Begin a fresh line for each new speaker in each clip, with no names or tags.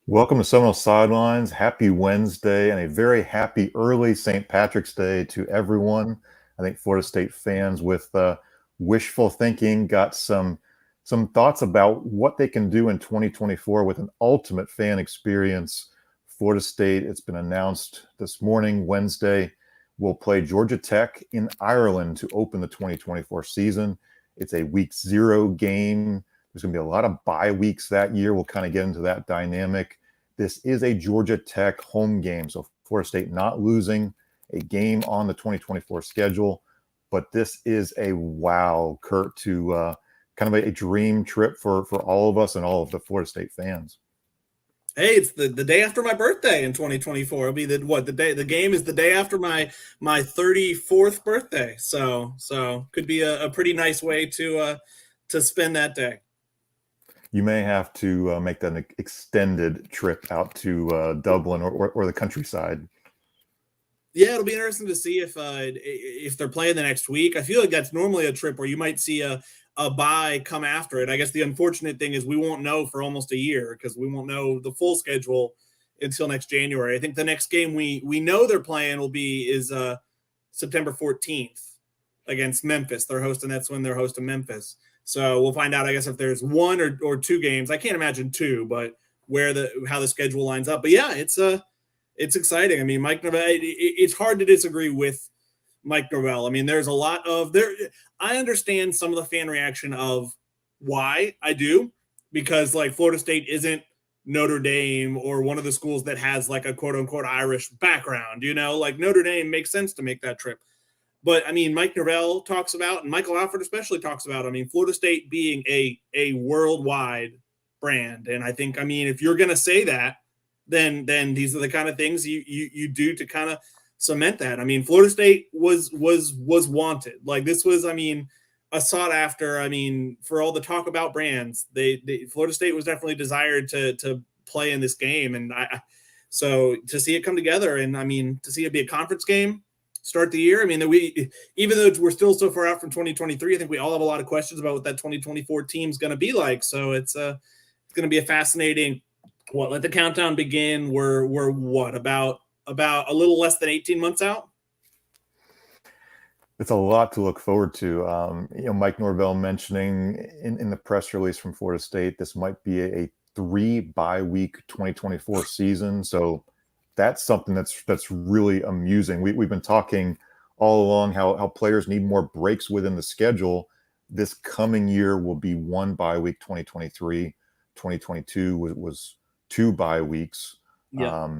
Welcome to Seminole Sidelines. Happy Wednesday and a very happy early St. Patrick's Day to everyone. I think Florida State fans with wishful thinking got some thoughts about what they can do in 2024 with an ultimate fan experience. Florida State, it's been announced this morning, Wednesday, will play Georgia Tech in Ireland to open the 2024 season. It's a week 0 game. There's going to be a lot of bye weeks that year. We'll kind of get into that dynamic. This is a Georgia Tech home game, so Florida State not losing a game on the 2024 schedule. But this is a wow, Kurt, to kind of a dream trip for all of us and all of the Florida State fans.
Hey, it's the day after my birthday in 2024. It'll be the game is the day after my 34th birthday. So could be a pretty nice way to spend that day.
You may have to make that an extended trip out to Dublin or the countryside.
Yeah, it'll be interesting to see if they're playing the next week. I feel like that's normally a trip where you might see a bye come after it. I guess the unfortunate thing is we won't know for almost a year because we won't know the full schedule until next January. I think the next game we know they're playing is September 14th against Memphis. They're hosting. That's when they're hosting Memphis. So we'll find out, I guess, if there's one or two games. I can't imagine two, but how the schedule lines up. But yeah, it's exciting. I mean, Mike Norvell, it's hard to disagree with Mike Norvell. I mean, there's a lot of there. I understand some of the fan reaction of why I do, because like Florida State isn't Notre Dame or one of the schools that has like a quote unquote Irish background, like Notre Dame makes sense to make that trip. But I mean, Mike Norvell talks about, and Michael Alford especially talks about, I mean, Florida State being a worldwide brand. And I think, I mean, if you're going to say that, then these are the kind of things you do to kind of cement that. I mean, Florida State was wanted. Like this was, I mean, a sought after. I mean, for all the talk about brands, Florida State was definitely desired to play in this game, and so to see it come together, and I mean, to see it be a conference game, start the year. I mean, even though we're still so far out from 2023, I think we all have a lot of questions about what that 2024 team is going to be like. So it's going to be a fascinating. Let the countdown begin. We're what about a little less than 18 months out?
It's a lot to look forward to. Mike Norvell mentioning in the press release from Florida State, this might be a 3 bye week 2024 season. So that's something that's really amusing. We've been talking all along how players need more breaks within the schedule. This coming year will be 1 bye week 2023. 2022 was 2 bye weeks.
Yeah.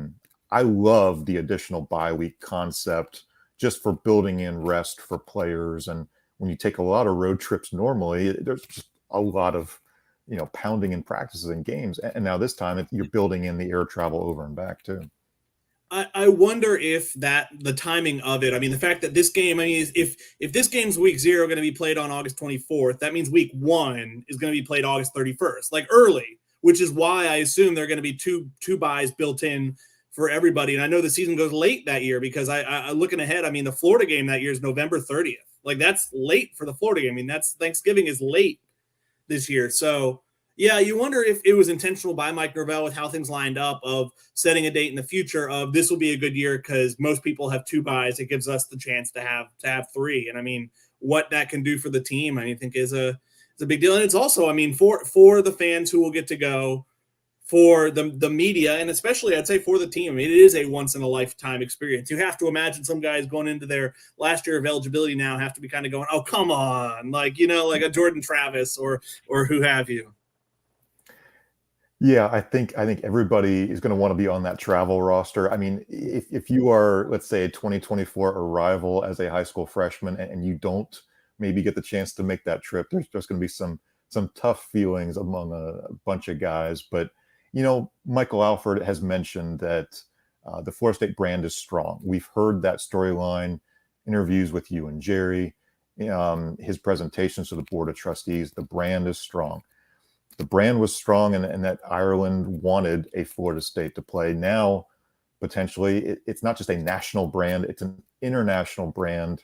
I love the additional bye week concept just for building in rest for players. And when you take a lot of road trips normally, there's just a lot of, pounding in practices and games. And now this time you're building in the air travel over and back too.
I wonder if the timing of it, I mean, the fact that this game, I mean, if this game's week 0 going to be played on August 24th, that means week 1 is going to be played August 31st, like early, which is why I assume there are going to be two buys built in for everybody. And I know the season goes late that year because I looking ahead, I mean, the Florida game that year is November 30th. Like that's late for the Florida game. I mean, that's Thanksgiving is late this year. So yeah, you wonder if it was intentional by Mike Norvell with how things lined up of setting a date in the future of this will be a good year because most people have 2 buys. It gives us the chance to have 3. And I mean, what that can do for the team, I think is a big deal. And it's also, I mean, for the fans who will get to go, for the media, and especially I'd say for the team, I mean, it is a once in a lifetime experience. You have to imagine some guys going into their last year of eligibility now have to be kind of going, oh, come on, like, like a Jordan Travis or who have you.
Yeah, I think everybody is going to want to be on that travel roster. I mean, if you are, let's say, a 2024 arrival as a high school freshman and you don't maybe get the chance to make that trip, there's going to be some tough feelings among a bunch of guys. But Michael Alford has mentioned that the Florida State brand is strong. We've heard that storyline, interviews with you and Jerry, his presentations to the Board of Trustees. The brand is strong. The brand was strong, and that Ireland wanted a Florida State to play. Now, potentially, it's not just a national brand; it's an international brand.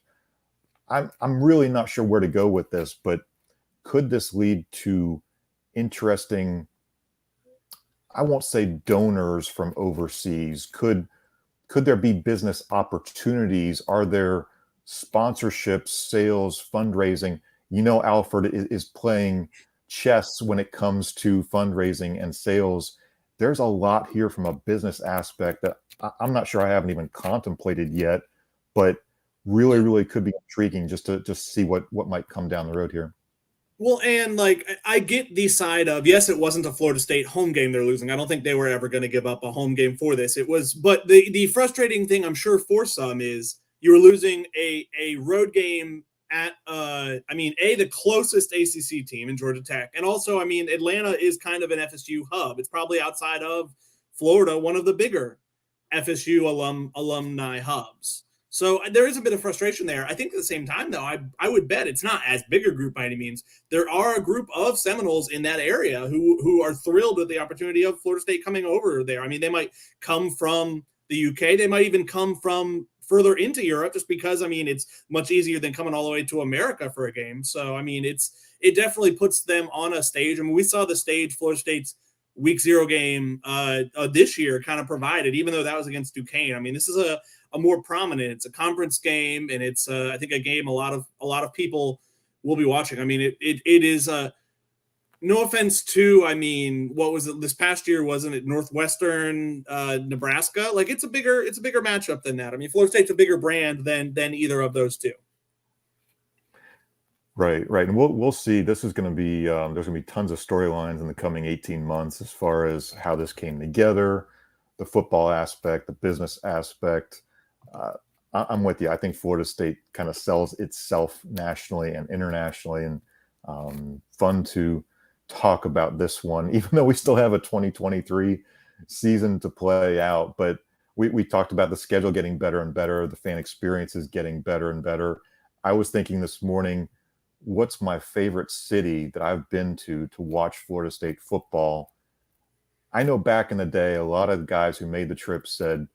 I'm really not sure where to go with this, but could this lead to interesting I won't say donors from overseas. Could there be business opportunities? Are there sponsorships, sales, fundraising? Alford is playing chess when it comes to fundraising and sales. There's a lot here from a business aspect that I'm not sure I haven't even contemplated yet, but really, really could be intriguing just to see what might come down the road here.
Well, and like I get the side of, yes, it wasn't a Florida State home game they're losing. I don't think they were ever going to give up a home game for this. It was, but the frustrating thing I'm sure for some is you're losing a road game at the closest ACC team in Georgia Tech, and also Atlanta is kind of an FSU hub. It's probably outside of Florida, one of the bigger FSU alumni hubs. So there is a bit of frustration there. I think at the same time, though, I would bet it's not as big a group by any means. There are a group of Seminoles in that area who are thrilled with the opportunity of Florida State coming over there. I mean, they might come from the UK. They might even come from further into Europe just because, it's much easier than coming all the way to America for a game. So, it definitely puts them on a stage. We saw the stage Florida State's week 0 game this year kind of provided, even though that was against Duquesne. This is a more prominent, it's a conference game, and it's I think a game a lot of people will be watching. It is no offense to, what was it this past year? Wasn't it Northwestern Nebraska? Like it's a bigger matchup than that. Florida State's a bigger brand than either of those two.
Right, and we'll see. This is going to be there's going to be tons of storylines in the coming 18 months as far as how this came together, the football aspect, the business aspect. I'm with you. I think Florida State kind of sells itself nationally and internationally, and fun to talk about this one, even though we still have a 2023 season to play out. But we talked about the schedule getting better and better, the fan experience is getting better and better. I was thinking this morning, what's my favorite city that I've been to watch Florida State football? I know back in the day, a lot of the guys who made the trip said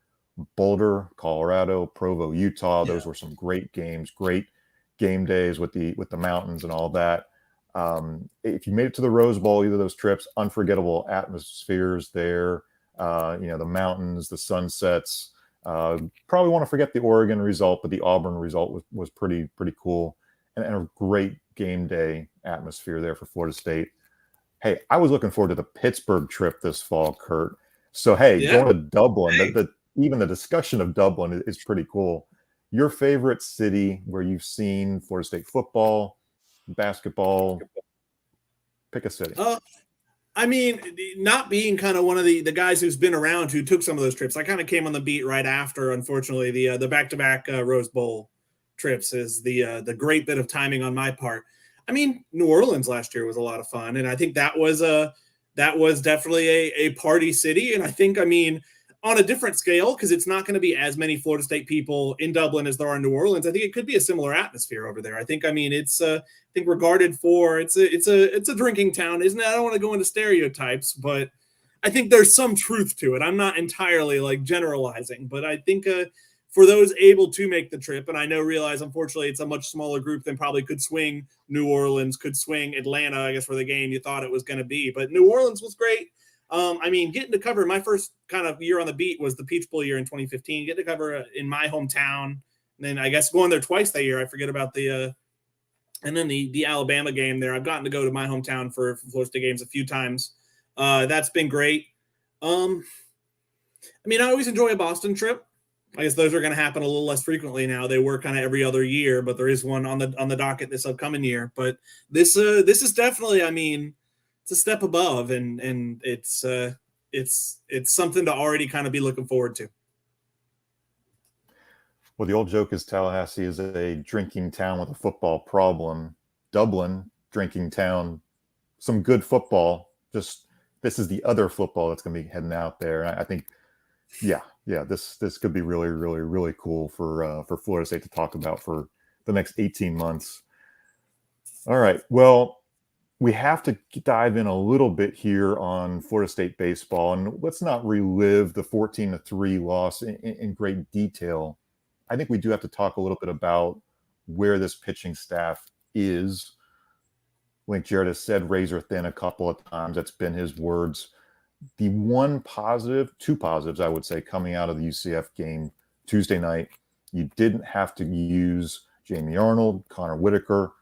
Boulder, Colorado, Provo, Utah. Those were some great games, great game days with the mountains and all that. If you made it to the Rose Bowl, either of those trips, unforgettable atmospheres there. The mountains, the sunsets. Probably want to forget the Oregon result, but the Auburn result was pretty cool, and a great game day atmosphere there for Florida State. Hey, I was looking forward to the Pittsburgh trip this fall, Kurt. So going to Dublin, even the discussion of Dublin is pretty cool. Your favorite city where you've seen Florida State football, basketball, pick a city.
Not being kind of one of the guys who's been around who took some of those trips, I kind of came on the beat right after, unfortunately, the back-to-back Rose Bowl trips is the great bit of timing on my part. New Orleans last year was a lot of fun, and I think that was definitely a party city, and I think, on a different scale, because it's not going to be as many Florida State people in Dublin as there are in New Orleans. I think it could be a similar atmosphere over there. I think, it's regarded for it's a drinking town, isn't it? I don't want to go into stereotypes, but I think there's some truth to it. I'm not entirely generalizing, but I think for those able to make the trip, and I realize unfortunately it's a much smaller group than probably could swing New Orleans, could swing Atlanta, I guess, for the game you thought it was going to be, but New Orleans was great. Getting to cover my first kind of year on the beat was the Peach Bowl year in 2015. Getting to cover in my hometown, and then I guess going there twice that year. I forget about the and then the Alabama game there. I've gotten to go to my hometown for Florida State games a few times. That's been great. I always enjoy a Boston trip. I guess those are going to happen a little less frequently now. They were kind of every other year, but there is one on the docket this upcoming year. But this is definitely, it's a step above, and it's something to already kind of be looking forward to.
Well, the old joke is Tallahassee is a drinking town with a football problem. Dublin, drinking town, some good football. Just this is the other football that's going to be heading out there. I think, this could be really, really, really cool for Florida State to talk about for the next 18 months. All right. Well, we have to dive in a little bit here on Florida State baseball, and let's not relive the 14-3 loss in great detail. I think we do have to talk a little bit about where this pitching staff is. Like Jared has said, razor thin a couple of times. That's been his words. The two positives, I would say, coming out of the UCF game Tuesday night, you didn't have to use Jamie Arnold, Connor Whitaker.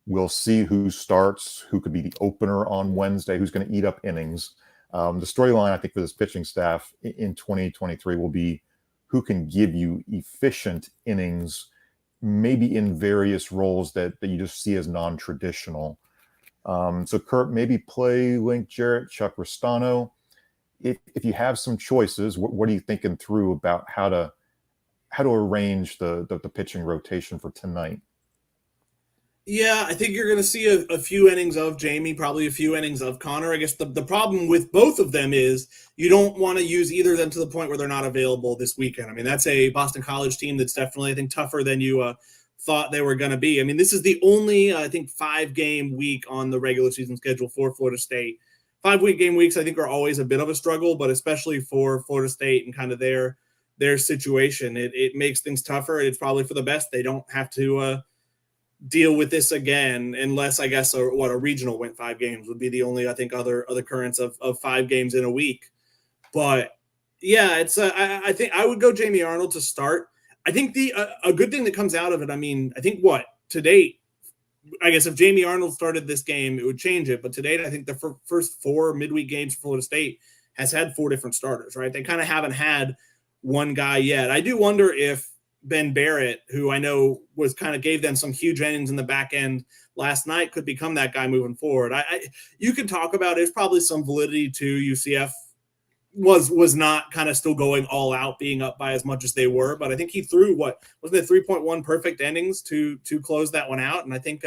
We'll see who starts, who could be the opener on Wednesday, who's going to eat up innings. The storyline, I think, for this pitching staff in 2023 will be who can give you efficient innings, maybe in various roles that you just see as non-traditional. So Kurt, maybe play Link Jarrett, Chuck Ristano. If you have some choices, what are you thinking through about how to arrange the pitching rotation for tonight?
Yeah, I think you're going to see a few innings of Jamie, probably a few innings of Connor. I guess the problem with both of them is you don't want to use either of them to the point where they're not available this weekend. I mean, that's a Boston College team that's definitely, I think, tougher than you thought they were going to be. I mean, this is the only, I think, 5-game week on the regular season schedule for Florida State. 5-week game weeks, I think, are always a bit of a struggle, but especially for Florida State and kind of their situation, it makes things tougher. It's probably for the best. They don't have to deal with this again, unless I guess a regional went 5 games would be the only, I think, other occurrence of 5 games in a week. But yeah, it's I think I would go Jamie Arnold to start. I think a good thing that comes out of it, I mean, I think to date, I guess if Jamie Arnold started this game, it would change it. But to date, I think the first 4 midweek games for Florida State has had 4 different starters, right? They kind of haven't had one guy yet. I do wonder if Ben Barrett, who I know was kind of gave them some huge innings in the back end last night, could become that guy moving forward. You could talk about it. There's probably some validity to UCF was not kind of still going all out, being up by as much as they were, but I think he threw wasn't it 3.1 perfect innings to close that one out, and I think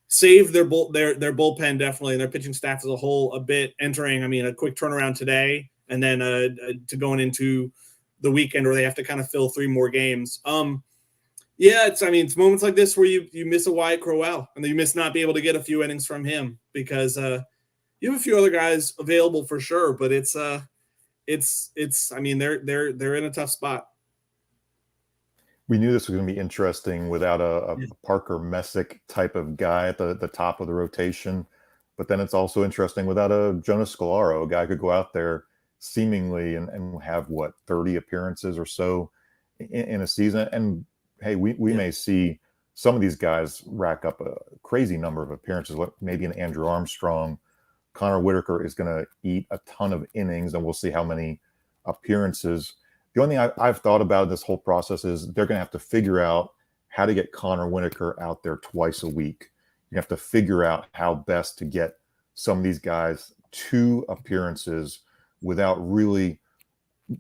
saved their bullpen definitely and their pitching staff as a whole a bit entering. I mean, a quick turnaround today, and then to going into the weekend where they have to kind of fill 3 more games. Yeah, it's moments like this where you miss a Wyatt Crowell, and then you miss not being able to get a few innings from him because you have a few other guys available for sure, but it's I mean, they're in a tough spot.
We knew this was going to be interesting without a Parker Messick type of guy at the top of the rotation, but then it's also interesting without a Jonas Scalaro, a guy who could go out there seemingly and have 30 appearances or so in a season. And hey, we may see some of these guys rack up a crazy number of appearances, maybe an Andrew Armstrong. Connor Whitaker is going to eat a ton of innings, and we'll see how many appearances. The only thing I've thought about in this whole process is they're going to have to figure out how to get Connor Whitaker out there twice a week. You have to figure out how best to get some of these guys 2 appearances without really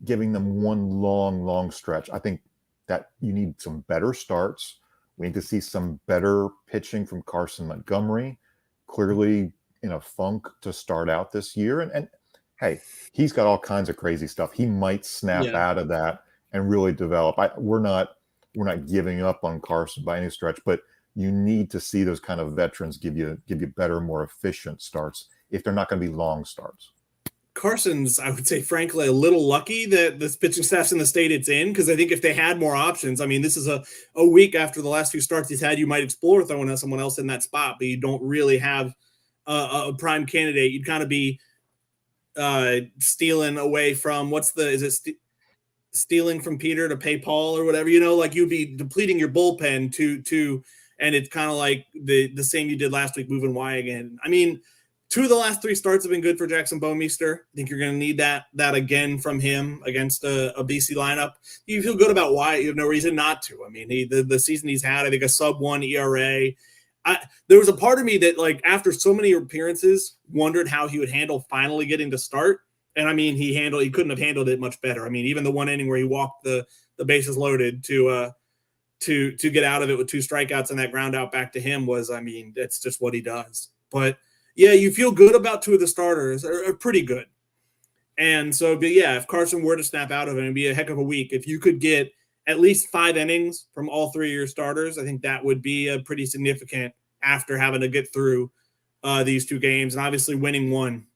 giving them one long stretch. I think that you need some better starts. We need to see some better pitching from Carson Montgomery, clearly in a funk to start out this year. And hey, he's got all kinds of crazy stuff. He might snap out of that and really develop. We're not giving up on Carson by any stretch, but you need to see those kind of veterans give you better, more efficient starts if they're not going to be long starts.
Carson's, I would say, frankly, a little lucky that this pitching staff's in the state it's in, because I think if they had more options, I mean, this is a week after the last few starts he's had, you might explore throwing someone else in that spot, but you don't really have a prime candidate. You'd kind of be stealing away from stealing from Peter to pay Paul or whatever, like you'd be depleting your bullpen to and it's kind of like the same you did last week moving Y again. I mean, 2 of the last 3 starts have been good for Jackson Bomeister. I think you're going to need that again from him against a BC lineup. You feel good about Wyatt. You have no reason not to. I mean, the season he's had, I think a sub-1 ERA. There was a part of me that, like, after so many appearances, wondered how he would handle finally getting to start. And I mean, he couldn't have handled it much better. I mean, even the one inning where he walked the bases loaded to get out of it with 2 strikeouts and that ground out back to him was, I mean, that's just what he does. But yeah, you feel good about 2 of the starters are pretty good. And so, but yeah, if Carson were to snap out of it, it'd be a heck of a week. If you could get at least 5 innings from all 3 of your starters, I think that would be a pretty significant after having to get through these 2 games. And obviously winning one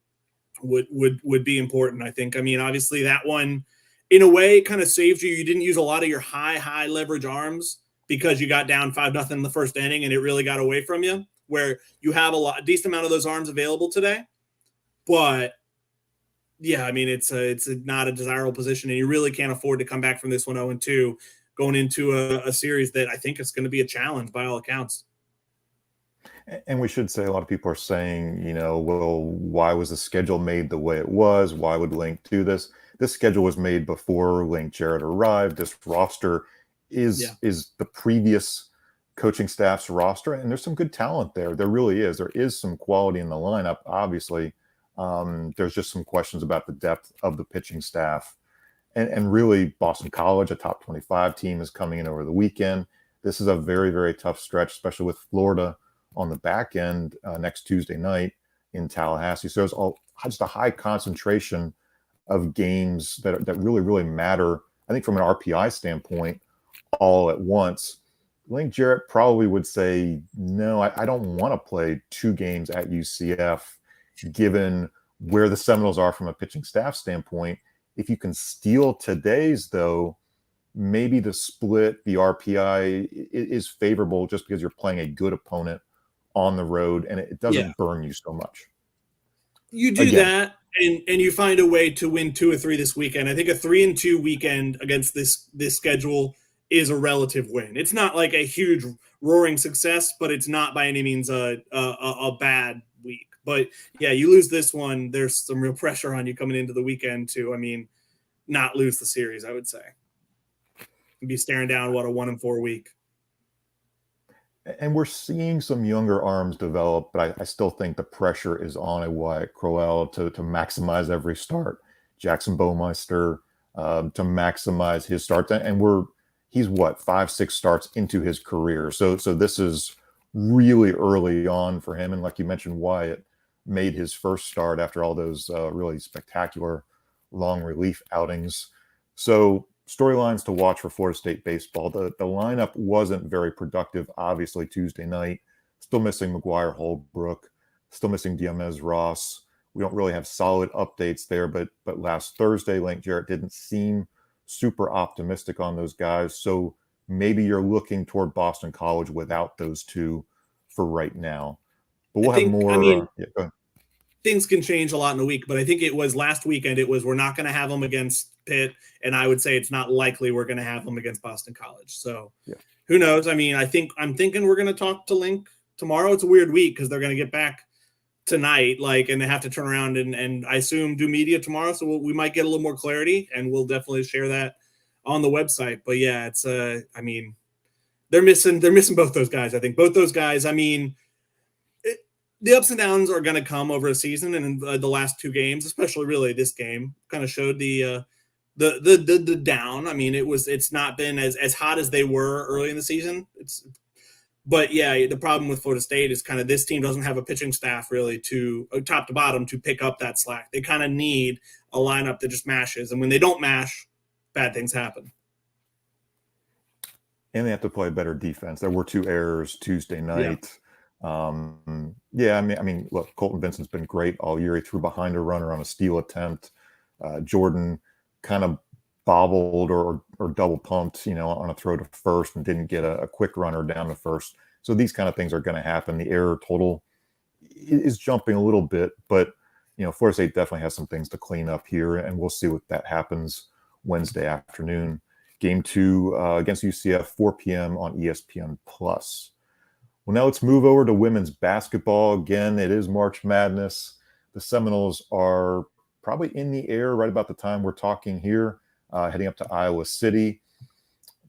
would be important, I think. I mean, obviously that one, in a way, kind of saved you. You didn't use a lot of your high leverage arms because you got down 5-0 in the first inning and it really got away from you, where you have a decent amount of those arms available today. But Yeah, I mean it's not a desirable position, and you really can't afford to come back from this one 0-2, going into a series that I think is going to be a challenge by all accounts.
And we should say a lot of people are saying, well, why was the schedule made the way it was? Why would Link do this? This schedule was made before Link Jarrett arrived. This roster
Yeah,
is the previous coaching staff's roster, and there's some good talent there. There really is. There is some quality in the lineup, obviously. There's just some questions about the depth of the pitching staff. And really, Boston College, a top 25 team, is coming in over the weekend. This is a very, very tough stretch, especially with Florida on the back end next Tuesday night in Tallahassee. So there's just a high concentration of games that really, really matter. I think from an RPI standpoint, all at once. Link Jarrett probably would say, no, I don't want to play two games at UCF, given where the Seminoles are from a pitching staff standpoint. If you can steal today's, though, maybe the split, the RPI is favorable just because you're playing a good opponent on the road and it
yeah.
doesn't burn you so much.
You do
Again,
that, and you find a way to win 2 or 3 this weekend. I think a 3-2 weekend against this schedule is a relative win. It's not like a huge roaring success, but it's not by any means a bad week. But yeah, you lose this one, there's some real pressure on you coming into the weekend to, I mean, not lose the series, I would say. You'd be staring down what, a 1-4 week.
and we're seeing some younger arms develop, but I still think the pressure is on a Wyatt Crowell to maximize every start. Jackson Bowmeister to maximize his starts, and he's what 5-6 starts into his career, so this is really early on for him. And like you mentioned, Wyatt made his first start after all those really spectacular long relief outings. So storylines to watch for Florida State baseball. The lineup wasn't very productive, obviously, Tuesday night. Still missing McGuire Holbrook, still missing Diamez Ross. We don't really have solid updates there, but last Thursday, Link Jarrett didn't seem super optimistic on those guys. So maybe you're looking toward Boston College without those two for right now. But we'll have
I
more.
mean,
Yeah, go ahead.
things can change a lot in a week, but I think it was last weekend. It was, we're not going to have them against Pitt, and I would say it's not likely we're going to have them against Boston College. So
Yeah.
who knows? I mean, I'm thinking we're going to talk to Link tomorrow. It's a weird week because they're going to get back tonight, and they have to turn around and I assume do media tomorrow. So we might get a little more clarity, and we'll definitely share that on the website. But yeah, it's I mean, they're missing both those guys. I think both those guys. I mean, the ups and downs are going to come over a season, and in the last 2 games, especially really this game, kind of showed the down. I mean, it's not been as hot as they were early in the season. But yeah, the problem with Florida State is kind of this team doesn't have a pitching staff really to top to bottom to pick up that slack. They kind of need a lineup that just mashes, and when they don't mash, bad things happen.
And they have to play better defense. There were 2 errors Tuesday night. Yeah, I mean, look, Colton Vincent's been great all year. He threw behind a runner on a steal attempt. Jordan kind of bobbled or double pumped, on a throw to first and didn't get a quick runner down to first. So these kind of things are going to happen. The error total is jumping a little bit, but Florida State definitely has some things to clean up here, and we'll see what that happens Wednesday afternoon. Game 2 against UCF, 4 p.m. on ESPN Plus. Well, now let's move over to women's basketball. Again, it is March Madness. The Seminoles are probably in the air right about the time we're talking here, heading up to Iowa City.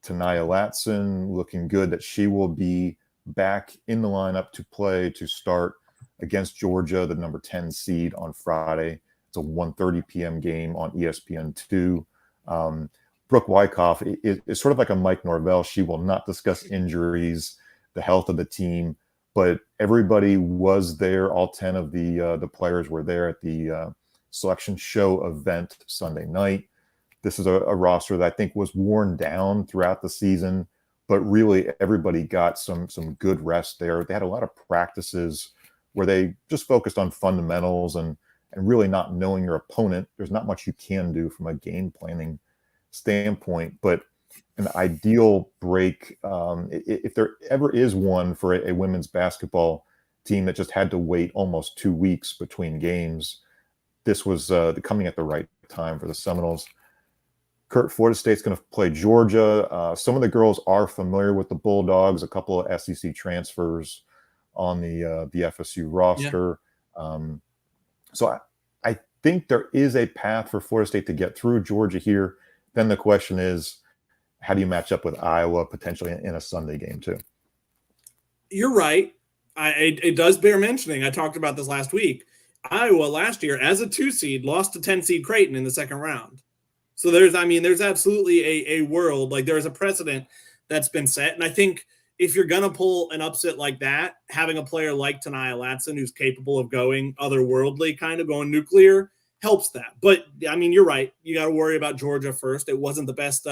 Tanaya Latson looking good that she will be back in the lineup to start against Georgia, the number 10 seed on Friday. It's a 1:30 p.m. game on ESPN2. Brooke Wyckoff is sort of like a Mike Norvell. She will not discuss injuries, the health of the team, but everybody was there. All 10 of the players were there at the selection show event Sunday night. This is a roster that I think was worn down throughout the season, but really everybody got some good rest there. They had a lot of practices where they just focused on fundamentals and really not knowing your opponent. There's not much you can do from a game planning standpoint, but an ideal break, if there ever is one for a women's basketball team that just had to wait almost 2 weeks between games, this was coming at the right time for the Seminoles. Kurt, Florida State's going to play Georgia. Some of the girls are familiar with the Bulldogs. A couple of SEC transfers on the FSU roster. Yeah. So I think there is a path for Florida State to get through Georgia here. Then the question is, how do you match up with Iowa potentially in a Sunday game too?
You're right. It does bear mentioning. I talked about this last week. Iowa last year, as a 2 seed, lost to 10 seed Creighton in the second round. So there's absolutely a world, like there's a precedent that's been set. And I think if you're going to pull an upset like that, having a player like Tanaya Latson, who's capable of going otherworldly, kind of going nuclear, helps that. But I mean, you're right. You got to worry about Georgia first. It wasn't the best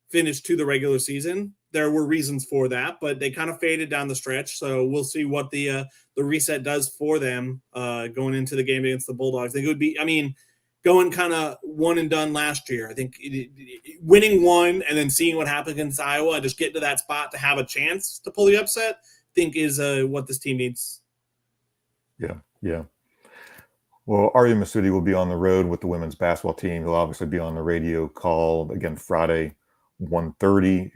finish to the regular season. There were reasons for that, but they kind of faded down the stretch. So we'll see what the reset does for them going into the game against the Bulldogs. I think it would be, I mean, going kind of one and done last year. I think winning one and then seeing what happens against Iowa and just getting to that spot to have a chance to pull the upset, I think is what this team needs.
Yeah. Well, Arya Masudi will be on the road with the women's basketball team. He'll obviously be on the radio call again Friday, 1:30.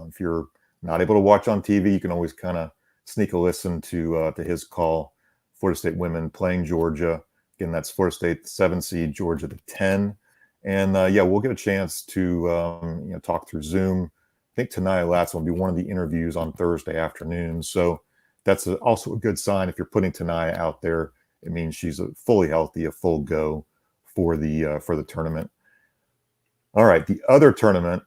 If you're not able to watch on TV, you can always kind of sneak a listen to his call. Florida State women playing Georgia. Again, that's Florida State, 7 seed, Georgia, the 10. And we'll get a chance to talk through Zoom. I think Tanaya Latson will be one of the interviews on Thursday afternoon. So that's also a good sign. If you're putting Tanaya out there, it means she's fully healthy, a full go for the tournament. All right, the other tournament,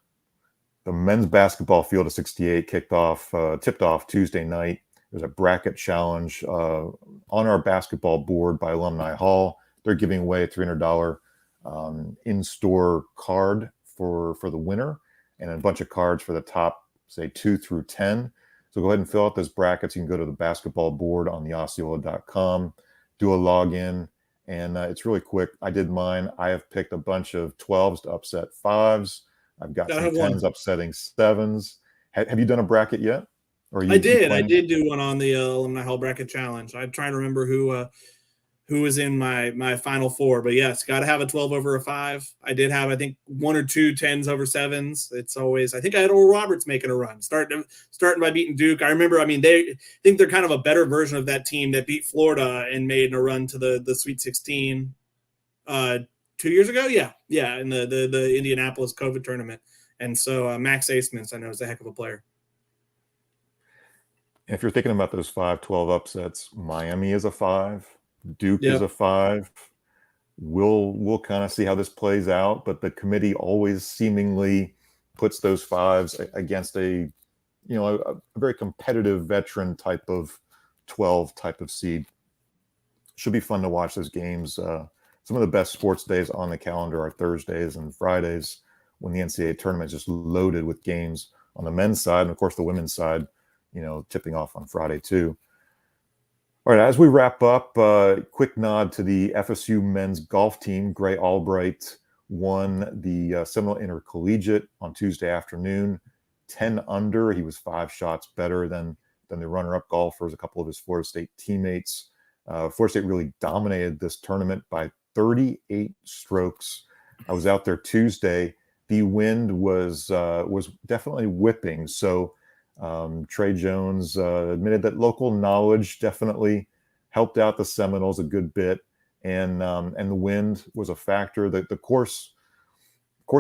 the men's basketball field of 68 tipped off Tuesday night. There's a bracket challenge on our basketball board by Alumni Hall. They're giving away a $300 in-store card for the winner and a bunch of cards for the top, say, 2 through 10. So go ahead and fill out those brackets. You can go to the basketball board on the Osceola.com, do a login, and it's really quick. I did mine. I have picked a bunch of 12s to upset 5s. I've got some 10s upsetting 7s. Have you done a bracket yet?
I did do one on the Alumni Hall Bracket Challenge. I'm trying to remember who was in my final 4, but yes, got to have a 12 over a 5. I did have, I think, 1 or 2 10s over 7s. It's always, I think I had Oral Roberts making a run, starting by beating Duke. I remember, I mean, I think they're kind of a better version of that team that beat Florida and made a run to the Sweet 16 2 years ago. Yeah, in the Indianapolis COVID tournament. And so Max Aceman, I know, is a heck of a player.
If you're thinking about those 5-12 upsets, Miami is a 5, Duke is a 5. We'll kind of see how this plays out, but the committee always seemingly puts those 5s against a very competitive veteran type of 12 type of seed. Should be fun to watch those games. Some of the best sports days on the calendar are Thursdays and Fridays when the NCAA tournament is just loaded with games on the men's side, and of course the women's side, tipping off on Friday too. All right, as we wrap up, quick nod to the FSU men's golf team. Gray Albright won the Seminole Intercollegiate on Tuesday afternoon, 10 under. He was 5 shots better than the runner-up golfers, a couple of his Florida State teammates. Florida State really dominated this tournament by 38 strokes. I was out there Tuesday. The wind was definitely whipping, so Trey Jones admitted that local knowledge definitely helped out the Seminoles a good bit, and the wind was a factor. The course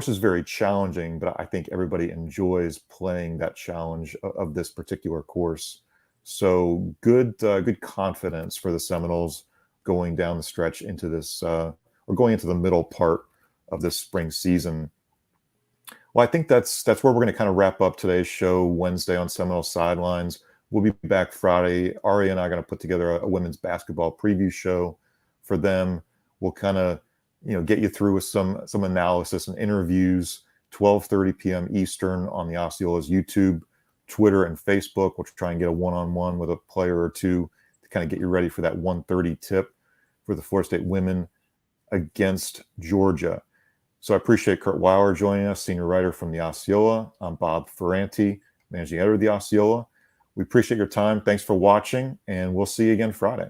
is very challenging, but I think everybody enjoys playing that challenge of this particular course. So good confidence for the Seminoles going down the stretch into this or going into the middle part of this spring season. Well, I think that's where we're going to kind of wrap up today's show Wednesday on Seminole Sidelines. We'll be back Friday. Ari and I are going to put together a women's basketball preview show for them. We'll kind of, get you through with some analysis and interviews, 12:30 p.m. Eastern on the Osceola's YouTube, Twitter, and Facebook. We'll try and get a one-on-one with a player or two to kind of get you ready for that 1:30 tip for the Florida State women against Georgia. So I appreciate Kurt Weiler joining us, senior writer from the Osceola. I'm Bob Ferranti, managing editor of the Osceola. We appreciate your time. Thanks for watching, and we'll see you again Friday.